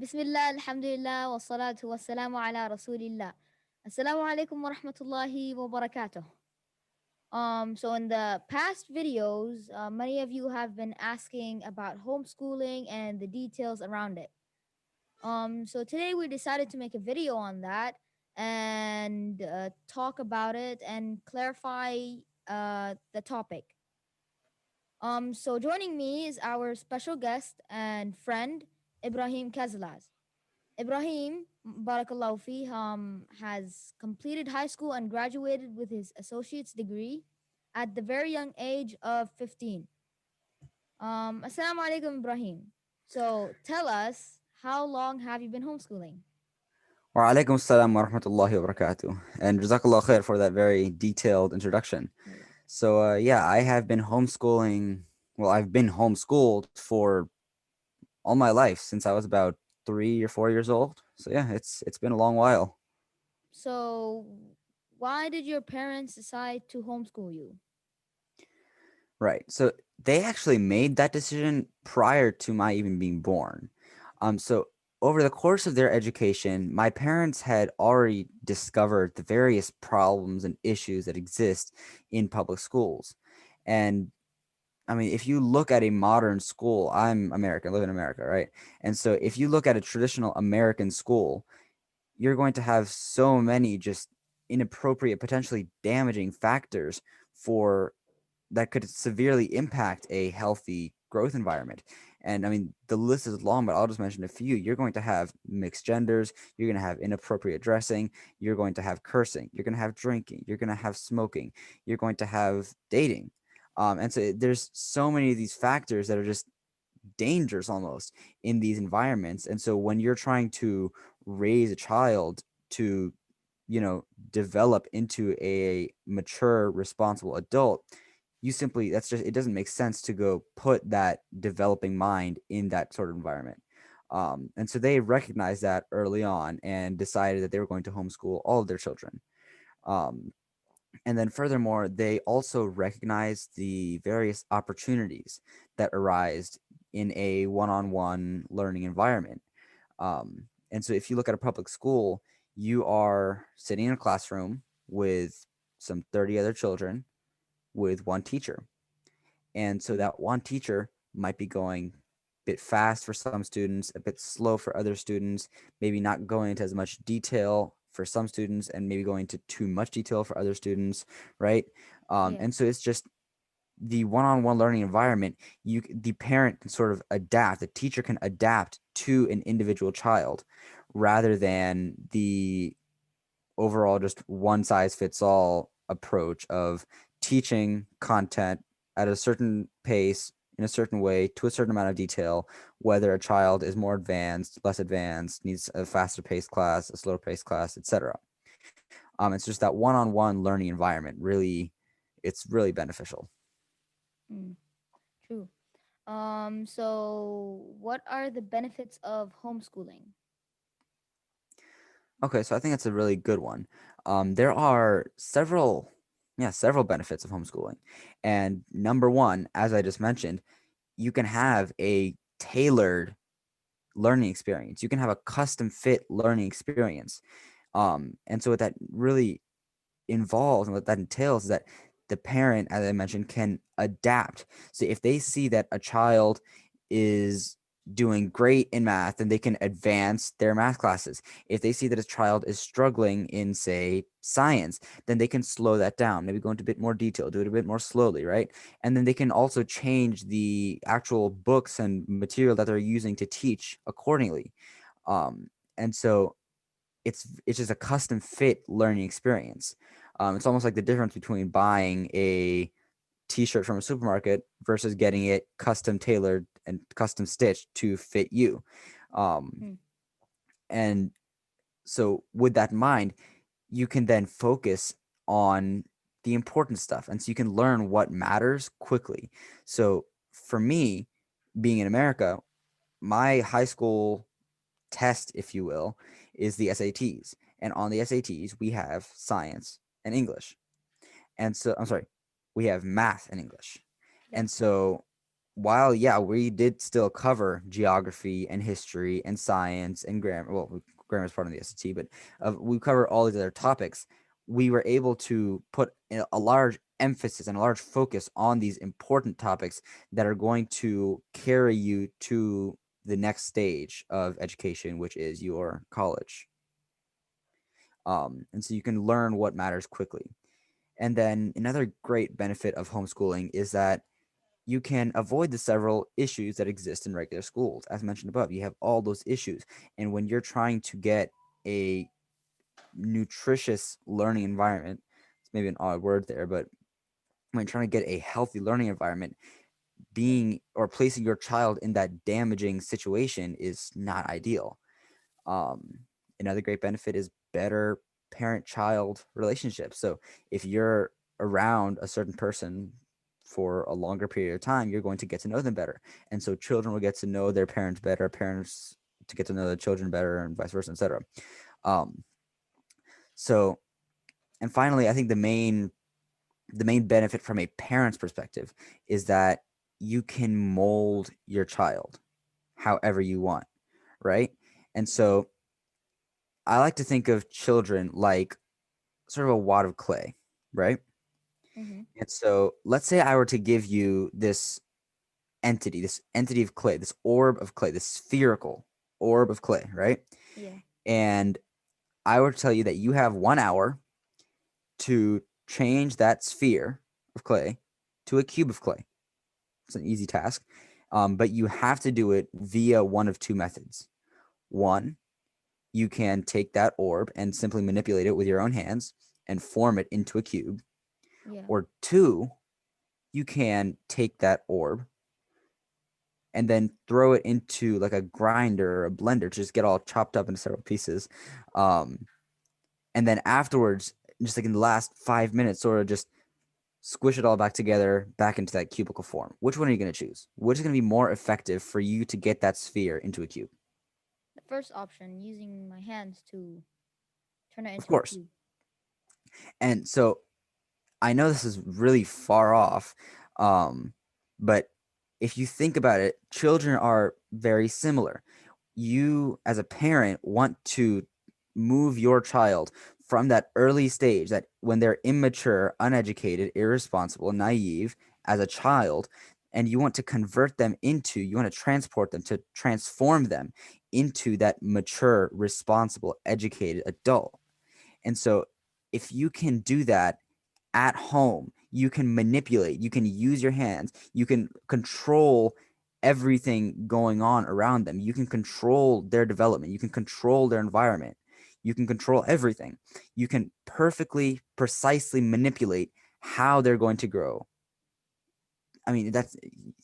Bismillah, alhamdulillah, wa salatu wa salamu ala rasulillah. Assalamu alaikum wa rahmatullahi wa barakatuh. So in the past videos, many of you have been asking about homeschooling and the details around it. So today we decided to make a video on that and talk about it and clarify the topic. So joining me is our special guest and friend, Ibraheem Cazalas. Ibrahim, barakallahu fi, has completed high school and graduated with his associate's degree at the very young age of 15. Assalamu alaikum, Ibrahim. So tell us, how long have you been homeschooling? Wa alaikum assalam wa rahmatullahi wa barakatuh. And jazakallah khair for that very detailed introduction. So, yeah, I have been homeschooling. Well, I've been homeschooled for all my life since I was about 3 or 4 years old. So, yeah, it's been a long while. So why did your parents decide to homeschool you? Right. So they actually made that decision prior to my even being born. So over the course of their education, my parents had already discovered the various problems and issues that exist in public schools. And I mean, if you look at a modern school, I'm American, live in America, right? And so if you look at a traditional American school, you're going to have so many just inappropriate, potentially damaging factors for that could severely impact a healthy growth environment. And I mean, the list is long, but I'll just mention a few. You're going to have mixed genders, you're going to have inappropriate dressing, you're going to have cursing, you're going to have drinking, you're going to have smoking, you're going to have dating. And so there's so many of these factors that are just dangers almost in these environments. And so when you're trying to raise a child to, develop into a mature, responsible adult, you simply, that's just, it doesn't make sense to go put that developing mind in that sort of environment. And so they recognized that early on and decided that they were going to homeschool all of their children. Um, and then furthermore, they also recognized the various opportunities that arise in a one-on-one learning environment. And so if you look at a public school, you are sitting in a classroom with some 30 other children with one teacher. And so that one teacher might be going a bit fast for some students, a bit slow for other students, maybe not going into as much detail for some students, and maybe going into too much detail for other students, right? Yeah. And so it's just the one-on-one learning environment. The parent can sort of adapt, the teacher can adapt to an individual child rather than the overall just one size fits all approach of teaching content at a certain pace in a certain way to a certain amount of detail, whether a child is more advanced, less advanced, needs a faster paced class, a slower paced class, etc. It's just that one-on-one learning environment really, it's really beneficial. Mm, true. So what are the benefits of homeschooling? Okay, so I think that's a really good one. There are several benefits of homeschooling. And number one, as I just mentioned, you can have a tailored learning experience. You can have a custom fit learning experience. And so what that really involves and what that entails is that the parent, as I mentioned, can adapt. So if they see that a child is doing great in math, then they can advance their math classes. If they see that a child is struggling in, say, science, then they can slow that down, maybe go into a bit more detail, do it a bit more slowly, right? And then they can also change the actual books and material that they're using to teach accordingly. And so it's just a custom fit learning experience. It's almost like the difference between buying a t-shirt from a supermarket versus getting it custom tailored and custom stitched to fit you. Um, Mm, and so with that in mind, you can then focus on the important stuff. And so you can learn what matters quickly. So for me, being in America, my high school test, if you will, is the SATs. And on the SATs, we have science and English. And so, I'm sorry, we have math and English. yeah. And so while yeah, we did still cover geography and history and science and grammar. Well, grammar is part of the SAT, but we cover all these other topics. We were able to put a large emphasis and a large focus on these important topics that are going to carry you to the next stage of education, which is your college. And so you can learn what matters quickly. And then another great benefit of homeschooling is that you can avoid the several issues that exist in regular schools. As mentioned above, you have all those issues. And when you're trying to get a nutritious learning environment, it's maybe an odd word there, but when you're trying to get a healthy learning environment, being or placing your child in that damaging situation is not ideal. Um, Another great benefit is better parent-child relationships. So if you're around a certain person for a longer period of time, you're going to get to know them better. And so children will get to know their parents better, parents to get to know their children better, and vice versa, etc. Um, so, and finally, I think the main benefit from a parent's perspective is that you can mold your child however you want, right? And so I like to think of children like sort of a wad of clay, right? Mm-hmm. And so let's say I were to give you this entity of clay, this orb of clay, this spherical orb of clay, right? Yeah. And I were to tell you that you have 1 hour to change that sphere of clay to a cube of clay. It's an easy task, but you have to do it via one of two methods. One, you can take that orb and simply manipulate it with your own hands and form it into a cube. Yeah. Or two, you can take that orb and then throw it into like a grinder or a blender to just get all chopped up into several pieces. Um, and then afterwards, just like in the last 5 minutes, sort of just squish it all back together, back into that cubical form. Which one are you going to choose? Which is going to be more effective for you to get that sphere into a cube? The first option, using my hands to turn it Of into a course. cube. And so I know this is really far off, but if you think about it, children are very similar. You, as a parent, want to move your child from that early stage, that when they're immature, uneducated, irresponsible, naive as a child, and you want to convert them into, you want to transport them, to transform them into that mature, responsible, educated adult. And so if you can do that at home, you can manipulate, you can use your hands, you can control everything going on around them, you can control their development, you can control their environment, you can control everything, you can perfectly, precisely manipulate how they're going to grow. I mean, that's,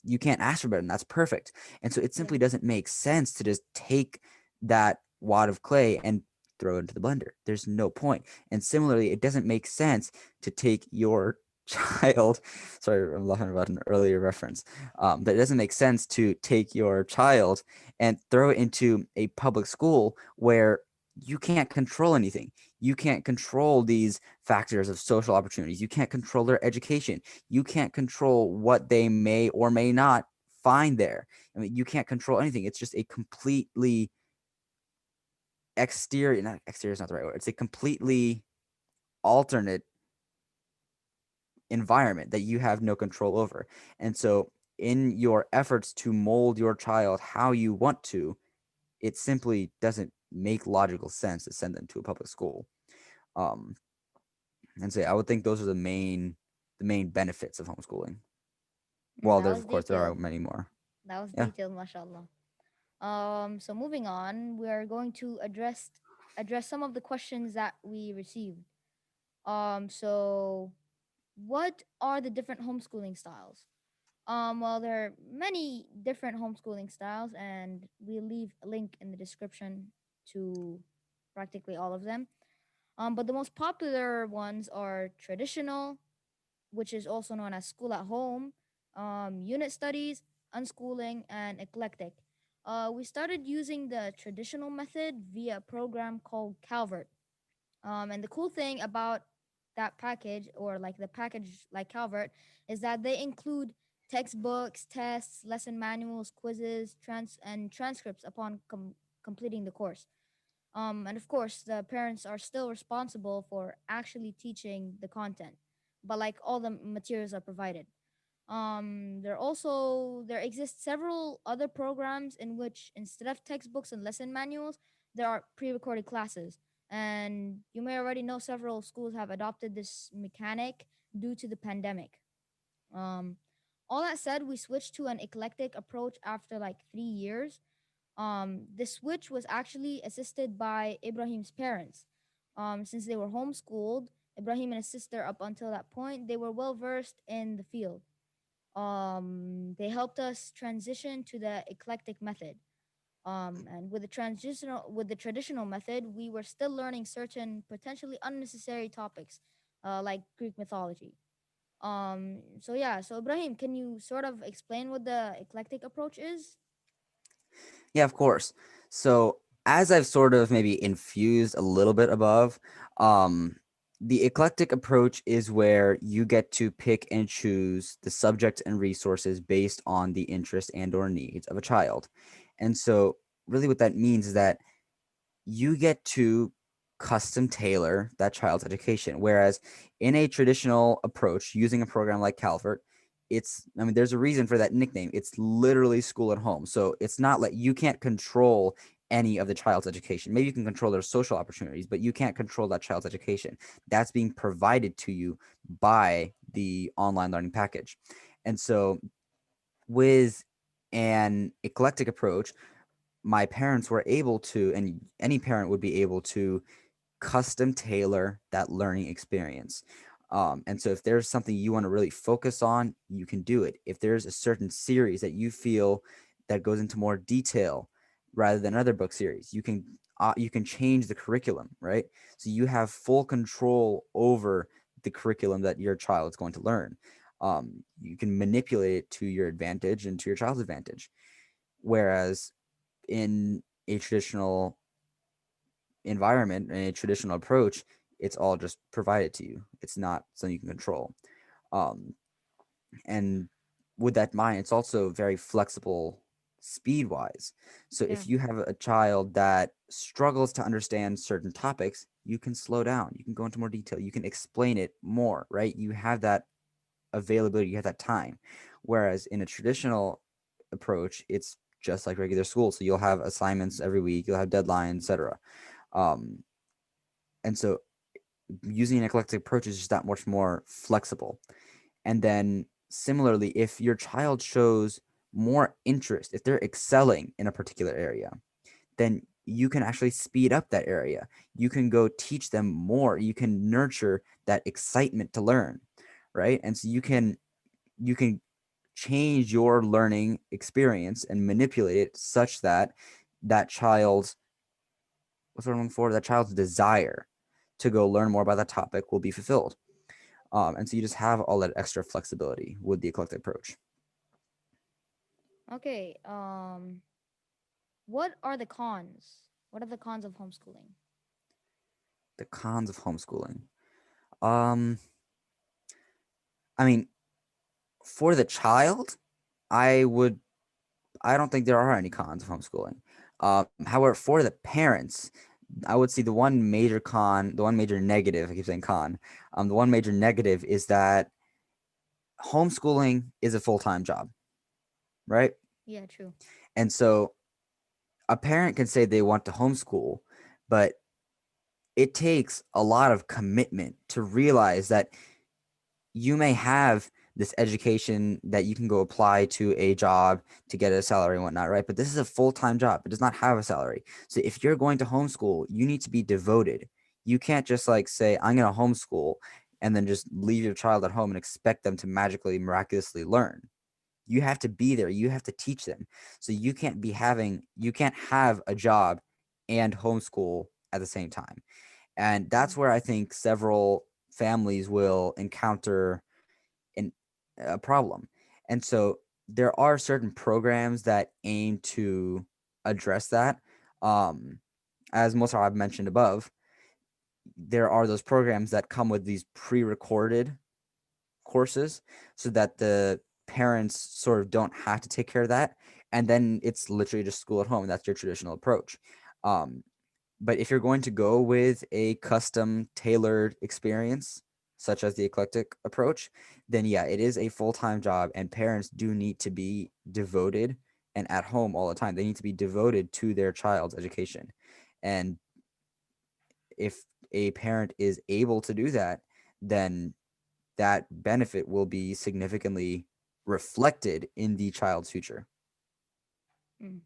you can't ask for better, and that's perfect. And so it Yeah. simply doesn't make sense to just take that wad of clay and throw it into the blender. There's no point. And similarly, it doesn't make sense to take your child. Sorry, I'm laughing about an earlier reference. But it doesn't make sense to take your child and throw it into a public school where you can't control anything. You can't control these factors of social opportunities. You can't control their education. You can't control what they may or may not find there. I mean, you can't control anything. It's just a completely exterior, not exterior is not the right word. It's a completely alternate environment that you have no control over. And so in your efforts to mold your child how you want to, it simply doesn't make logical sense to send them to a public school. Um, and so I would think those are the main benefits of homeschooling. Well, That there was of course there are detailed. many more. That was Yeah. detailed, mashallah. So moving on, we are going to address some of the questions that we received. So what are the different homeschooling styles? Well, there are many different homeschooling styles, and we'll leave a link in the description to practically all of them. But the most popular ones are traditional, which is also known as school at home, unit studies, unschooling, and eclectic. We started using the traditional method via a program called Calvert. And the cool thing about that package, or like the package like Calvert, is that they include textbooks, tests, lesson manuals, quizzes, and transcripts upon completing the course. And of course, the parents are still responsible for actually teaching the content, but like all the materials are provided. There exist several other programs in which instead of textbooks and lesson manuals, there are pre-recorded classes. And you may already know several schools have adopted this mechanic due to the pandemic. Um, all that said, we switched to an eclectic approach after like 3 years. The switch was actually assisted by Ibrahim's parents. Since they were homeschooled, Ibrahim and his sister, up until that point, they were well versed in the field. They helped us transition to the eclectic method. And with the traditional method, we were still learning certain potentially unnecessary topics, like Greek mythology. So Ibrahim, can you sort of explain what the eclectic approach is? Yeah, of course. So as I've sort of maybe infused a little bit above, um, the eclectic approach is where you get to pick and choose the subjects and resources based on the interest and or needs of a child. And so really what that means is that you get to custom tailor that child's education. Whereas in a traditional approach, using a program like Calvert, there's a reason for that nickname. It's literally school at home. So it's not like you can't control any of the child's education. Maybe you can control their social opportunities, but you can't control that child's education. That's being provided to you by the online learning package. And so with an eclectic approach, my parents were able to, and any parent would be able to custom tailor that learning experience. And so if there's something you want to really focus on, you can do it. If there's a certain series that you feel that goes into more detail rather than other book series, you can change the curriculum, right? So you have full control over the curriculum that your child is going to learn. You can manipulate it to your advantage and to your child's advantage. Whereas in a traditional environment and a traditional approach, it's all just provided to you. It's not something you can control. Um, and with that in mind, it's also very flexible speed wise. So Yeah. if you have a child that struggles to understand certain topics, you can slow down, you can go into more detail, you can explain it more, right? You have that availability, you have that time. Whereas in a traditional approach, it's just like regular school. So you'll have assignments every week, you'll have deadlines, etc. Um, and so using an eclectic approach is just that much more flexible. And then similarly, if your child shows more interest, if they're excelling in a particular area, then you can actually speed up that area. You can go teach them more. You can nurture that excitement to learn, right? And so you can change your learning experience and manipulate it such that that child's what's what I'm looking for, that child's desire to go learn more about that topic will be fulfilled. And so you just have all that extra flexibility with the eclectic approach. Okay. What are the cons? What are the cons of homeschooling? The cons of homeschooling. Um, I mean, for the child, I would I don't think there are any cons of homeschooling. However, for the parents, I would see the one major con, the one major negative, I keep saying con, the one major negative is that homeschooling is a full-time job, right? Yeah, true. And so a parent can say they want to homeschool, but it takes a lot of commitment to realize that you may have this education that you can go apply to a job to get a salary and whatnot, right? But this is a full-time job. It does not have a salary. So if you're going to homeschool, you need to be devoted. You can't just like say, I'm going to homeschool and then just leave your child at home and expect them to magically, miraculously learn. You have to be there. You have to teach them. So you can't have a job and homeschool at the same time. And that's Mm. where I think several families will encounter an, a problem. And so there are certain programs that aim to address that. Um, as most I've mentioned above, there are those programs that come with these pre-recorded courses so that the parents sort of don't have to take care of that. And then it's literally just school at home. That's your traditional approach. Um, but if you're going to go with a custom tailored experience, such as the eclectic approach, then yeah, it is a full-time job, and parents do need to be devoted and at home all the time. They need to be devoted to their child's education. And if a parent is able to do that, then that benefit will be significantly reflected in the child's future. Mm.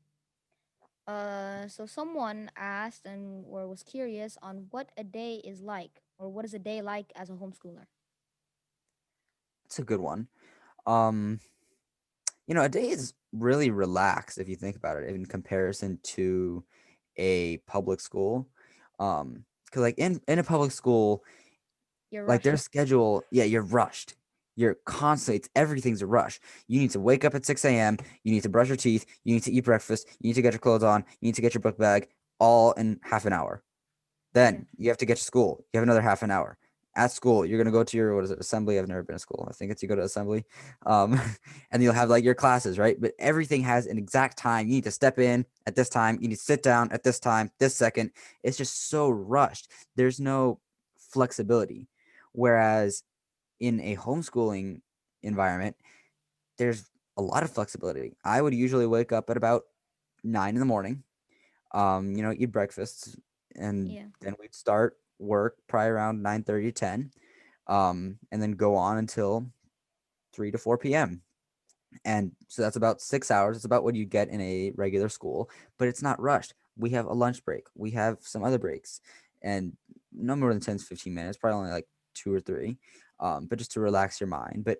So someone asked and or was curious on what a day is like, or what is a day like as a homeschooler? It's a good one. Um, a day is really relaxed if you think about it in comparison to a public school. Because like in a public school, You're like their rushed. schedule, yeah, you're rushed. You're constantly, everything's a rush. You need to wake up at 6 a.m. You need to brush your teeth. You need to eat breakfast. You need to get your clothes on. You need to get your book bag all in half an hour. Yeah. Then you have to get to school. You have another half an hour. At school, you're gonna go to your, what is it, assembly? I've never been to school. I think it's you go to assembly, um, and you'll have like your classes, right? But everything has an exact time. You need to step in at this time. You need to sit down at this time, this second. It's just so rushed. There's no flexibility. Whereas in a homeschooling environment, there's a lot of flexibility. I would usually wake up at about 9 in the morning, eat breakfast, and Yeah. then we'd start work probably around 9:30 to 10, and then go on until 3 to 4 p.m. And so that's about 6 hours. It's about what you get in a regular school, but it's not rushed. We have a lunch break. We have some other breaks, and no more than 10 to 15 minutes, probably only like two or three, but just to relax your mind. But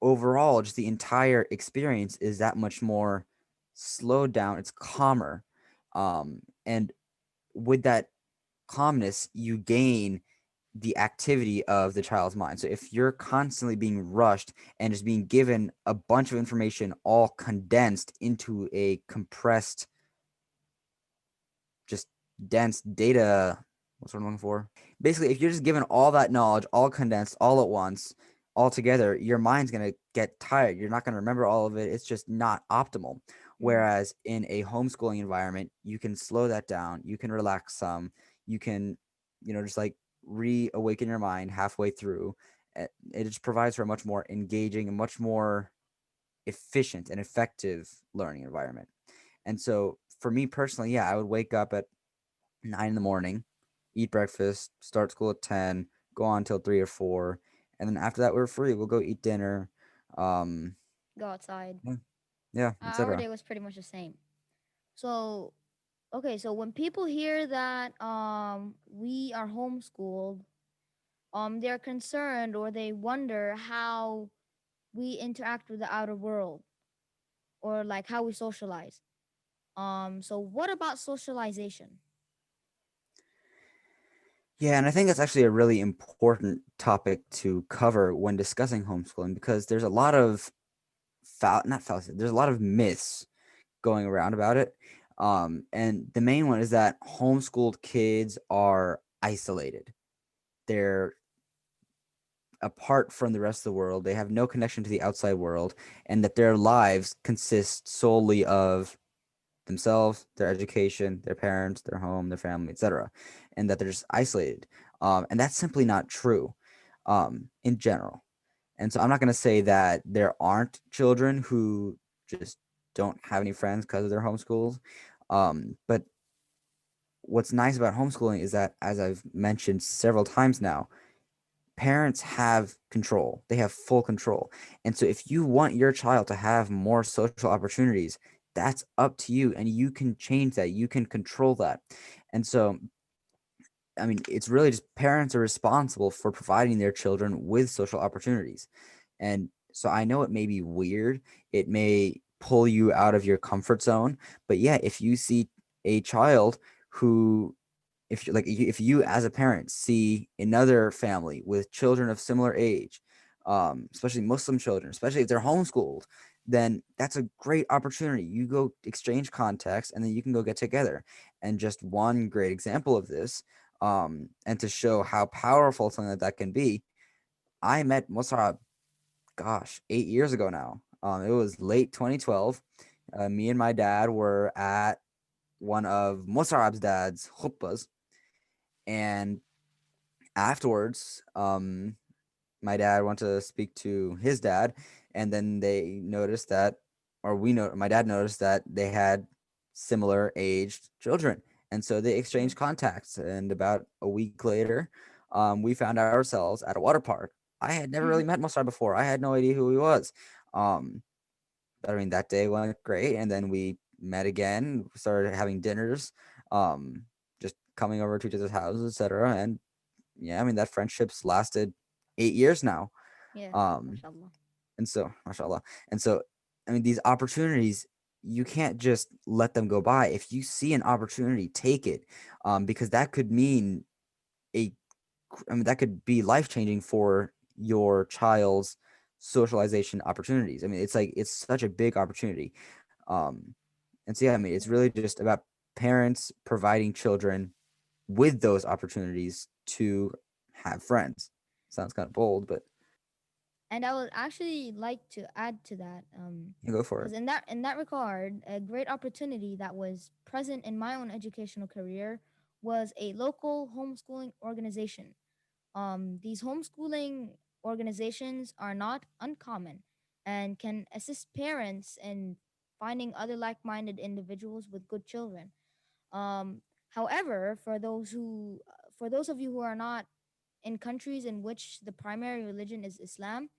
overall, just the entire experience is that much more slowed down. It's calmer. And with that calmness, you gain the activity of the child's mind. So if you're constantly being rushed and just being given a bunch of information all condensed into a compressed, just dense data, what's what I'm looking for? Basically, if you're just given all that knowledge, all condensed, all at once, all together, your mind's going to get tired. You're not going to remember all of it. It's just not optimal. Mm. Whereas in a homeschooling environment, you can slow that down. You can relax some. You can, just like reawaken your mind halfway through. It just provides for a much more engaging and much more efficient and effective learning environment. And so for me personally, yeah, I would wake up at 9 in the morning, eat breakfast, start school at 10, go on till 3 or 4, and then after that we're free. We'll go eat dinner, um, Go outside. yeah, yeah, Our etc. day was pretty much the same. So okay, so when people hear that we are homeschooled, they're concerned or they wonder how we interact with the outer world or like how we socialize. So what about socialization? Yeah, and I think that's actually a really important topic to cover when discussing homeschooling because there's a lot of not fallacy, there's a lot of myths going around about it. And the main one is that homeschooled kids are isolated. They're apart from the rest of the world. They have no connection to the outside world, and that their lives consist solely of themselves, their education, their parents, their home, their family, etc., and that they're just isolated. And that's simply not true in general. And so I'm not going to say that there aren't children who just don't have any friends because of their homeschools. But what's nice about homeschooling is that, as I've mentioned several times now, parents have control. They have full control. And so if you want your child to have more social opportunities, that's up to you and you can change that. You can control that. And so I mean, it's really just parents are responsible for providing their children with social opportunities. And so I know it may be weird. It may pull you out of your comfort zone, but yeah, if you see a child who if you as a parent see another family with children of similar age, especially Muslim children, especially if they're homeschooled, then that's a great opportunity. You go exchange contacts and then you can go get together. And just one great example of this, and to show how powerful something like that can be, I met Mussab gosh, 8 years ago now. It was late 2012. Me and my dad were at one of Mussab's dad's khutbas, and afterwards, my dad went to speak to his dad, and then they noticed that, or we know, my dad noticed that they had similar aged children, and so they Yeah. exchanged contacts. And about a week later, we found ourselves at a water park. I had never really met Mosar before. I had no idea who he was. Um, but I mean, that day went great, and then we met again, started having dinners, um, just coming over to each other's houses, etc. And yeah, I mean, that friendship's lasted 8 years now. Yeah. Um, Mashallah. and so, mashallah. And so, I mean, these opportunities, you can't just let them go by. If you see an opportunity, take it, because that could mean a, I mean, that could be life changing for your child's socialization opportunities. I mean, it's like it's such a big opportunity. Um, and so, yeah, I mean, it's Yeah. really just about parents providing children with those opportunities to have friends. Sounds kind of bold, but And I would actually like to add to that, you go for because it. in that regard, a great opportunity that was present in my own educational career was a local homeschooling organization. These homeschooling organizations are not uncommon and can assist parents in finding other like-minded individuals with good children. However, for those of you who are not in countries in which the primary religion is Islam,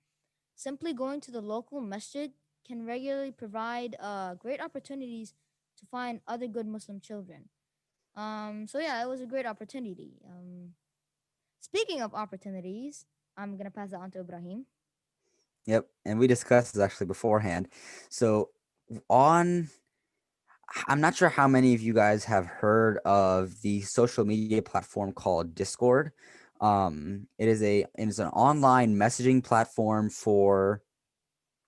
simply going to the local masjid can regularly provide great opportunities to find other good Muslim children. So yeah, it was a great opportunity. Speaking of opportunities, I'm gonna pass that on to Ibrahim. Yep, and we discussed this actually beforehand. So on, I'm not sure how many of you guys have heard of the social media platform called Discord. It is an online messaging platform for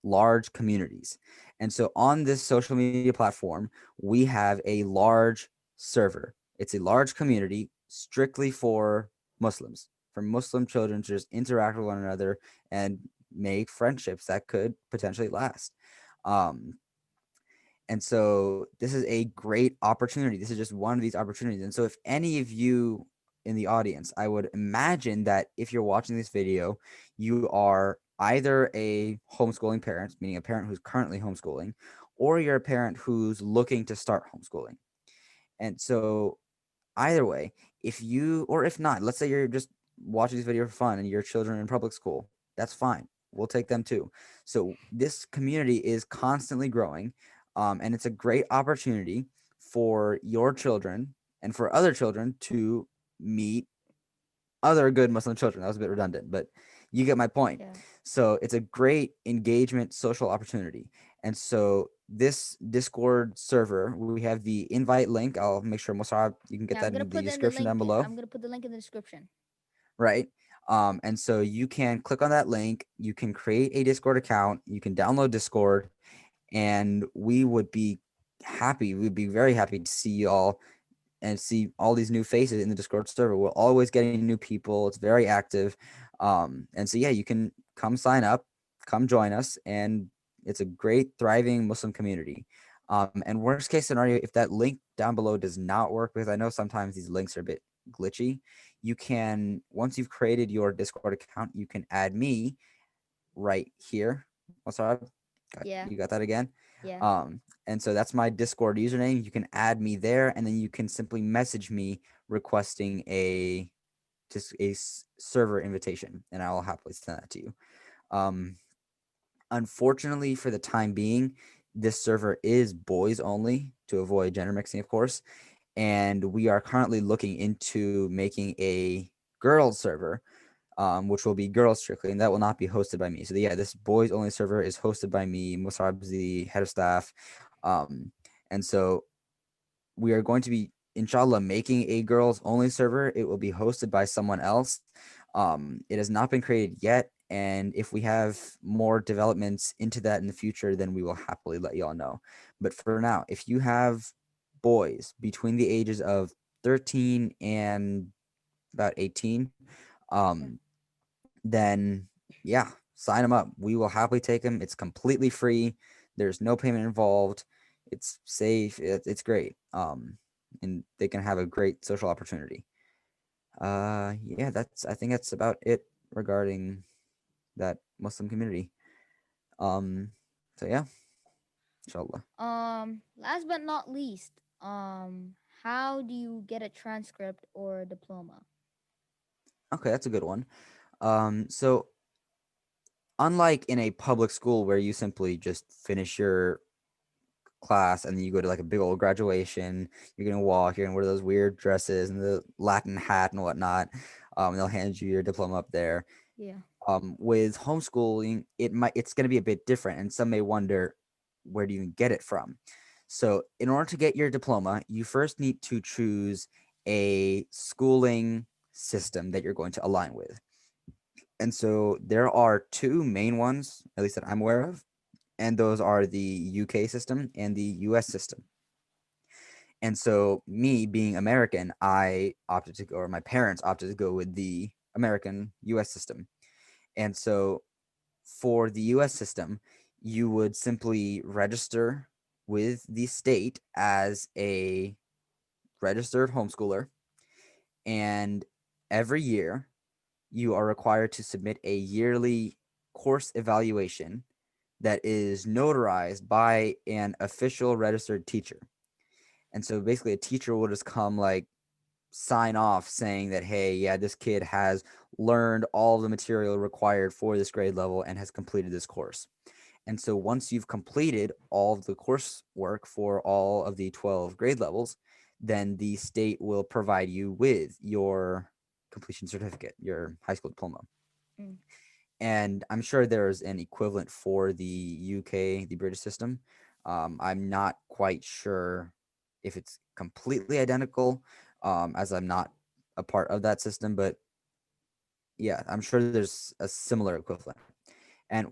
large communities. And so on this social media platform, we have a large server. It's a large community strictly for Muslim children to just interact with one another and make friendships that could potentially last. Um, and so this is a great opportunity. This is just one of these opportunities. And so if any of you in the audience, I would imagine that if you're watching this video, you are either a homeschooling parent, meaning a parent who's currently homeschooling, or you're a parent who's looking to start homeschooling. And so either way, if you, or if not, let's say you're just watching this video for fun and your children are in public school, that's fine. We'll take them too. So this community is constantly growing, and it's a great opportunity for your children and for other children to meet other good Muslim children. That was a bit redundant, but you get my point. Yeah, So it's a great engagement social opportunity. And so this Discord server, we have the invite link. I'll make sure, Musab, you can get yeah. that I'm gonna in the put in the description down link. below, I'm gonna put the link in the description. right? And so you can click on that link, you can create a Discord account, you can download Discord, and we would be happy. We'd be very happy to see you all and see all these new faces in the Discord server. We're always getting new people. It's very active. And so, yeah, you can come sign up, come join us. And it's a great, thriving Muslim community. And worst case scenario, if that link down below does not work, because I know sometimes these links are a bit glitchy, you can, once you've created your Discord account, you can add me right here. Oh, sorry, Yeah, you got that again? yeah, And so that's my Discord username. You can add me there, and then you can simply message me requesting a server invitation, and I will happily send that to you. Um, Unfortunately, for the time being, this server is boys only to avoid gender mixing, of course. And we are currently looking into making a girls server, which will be girls strictly, and that will not be hosted by me. So yeah, this boys only server is hosted by me. Musab's the head of staff, um, and so we are going to be, inshallah, making a girls only server. It will be hosted by someone else. It has not been created yet, and if we have more developments into that in the future, then we will happily let y'all know. But for now, if you have boys between the ages of 13 and about 18, yeah. um, then yeah, sign them up. We will happily take them. It's completely free. There's no payment involved. It's safe. It's great. And they can have a great social opportunity. Yeah, I think that's about it regarding that Muslim community. So yeah, inshallah. Last but not least, how do you get a transcript or diploma? Okay, that's a good one. So unlike in a public school where you simply just finish your class and then you go to like a big old graduation, you're gonna walk, you're gonna wear those weird dresses and the Latin hat and whatnot. They'll hand you your diploma up there. Yeah. With homeschooling, it's gonna be a bit different, and some may wonder, where do you get it from? So in order to get your diploma, you first need to choose a schooling system that you're going to align with. And so there are two main ones, at least that I'm aware of, and those are the UK system and the US system. And so me being American, I opted to go, or my parents opted to go with the American US system. And so for the US system, you would simply register with the state as a registered homeschooler. And every year, you are required to submit a yearly course evaluation that is notarized by an official registered teacher. And so basically, a teacher will just come like sign off saying that, hey, yeah, this kid has learned all the material required for this grade level and has completed this course. And so once you've completed all of the coursework for all of the 12 grade levels, then the state will provide you with your completion certificate, your high school diploma. Mm. And I'm sure there's an equivalent for the UK, the British system. I'm not quite sure if it's completely identical, as I'm not a part of that system, but yeah, I'm sure there's a similar equivalent. And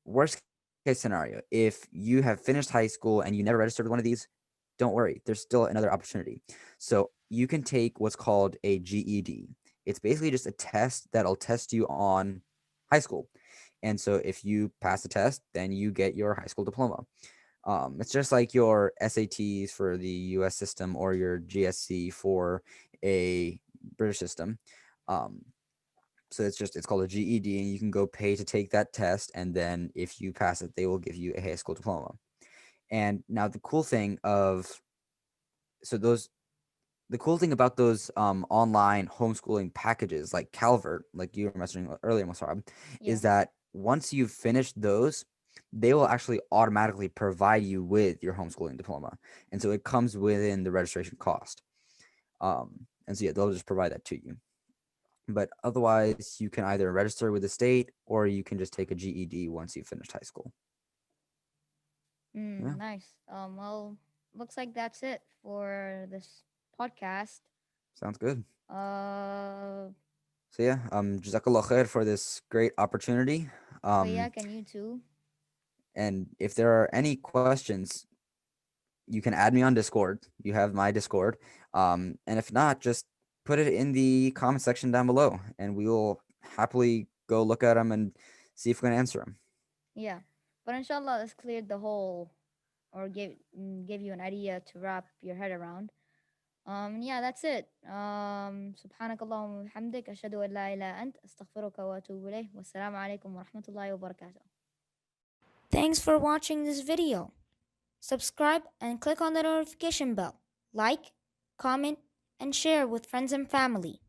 worst case scenario, if you have finished high school and you never registered with one of these, don't worry, there's still another opportunity. So you can take what's called a GED. It's basically just a test that'll test you on high school. And so if you pass the test, then you get your high school diploma. It's just like your SATs for the US system or your GSC for a British system. Um, so it's called a GED, and you can go pay to take that test. And then if you pass it, they will give you a high school diploma. And now the cool thing about those online homeschooling packages like Calvert, like you were mentioning earlier, Mussab, Yeah. is that once you've finished those, they will actually automatically provide you with your homeschooling diploma. And so it comes within the registration cost. And so yeah, they'll just provide that to you. But otherwise, you can either register with the state or you can just take a GED once you've finished high school. Yeah, Nice. Well, looks like that's it for this podcast. sounds good. Uh, So yeah, Jazakallah khair for this great opportunity. Um, Wayak and you too. and if there are any questions, you can add me on Discord. You have my Discord. And if not, just put it in the comment section down below, and we will happily go look at them and see if we can answer them. Yeah. But inshallah, this cleared the whole, or give you an idea to wrap your head around. Yeah, that's it. سبحانك اللهم وبحمدك أشهد أن لا إله إلا أنت أستغفرك وأتوب إليه والسلام عليكم ورحمة الله وبركاته. Thanks for watching this video. Subscribe and click on the notification bell. Like, comment, and share with friends and family.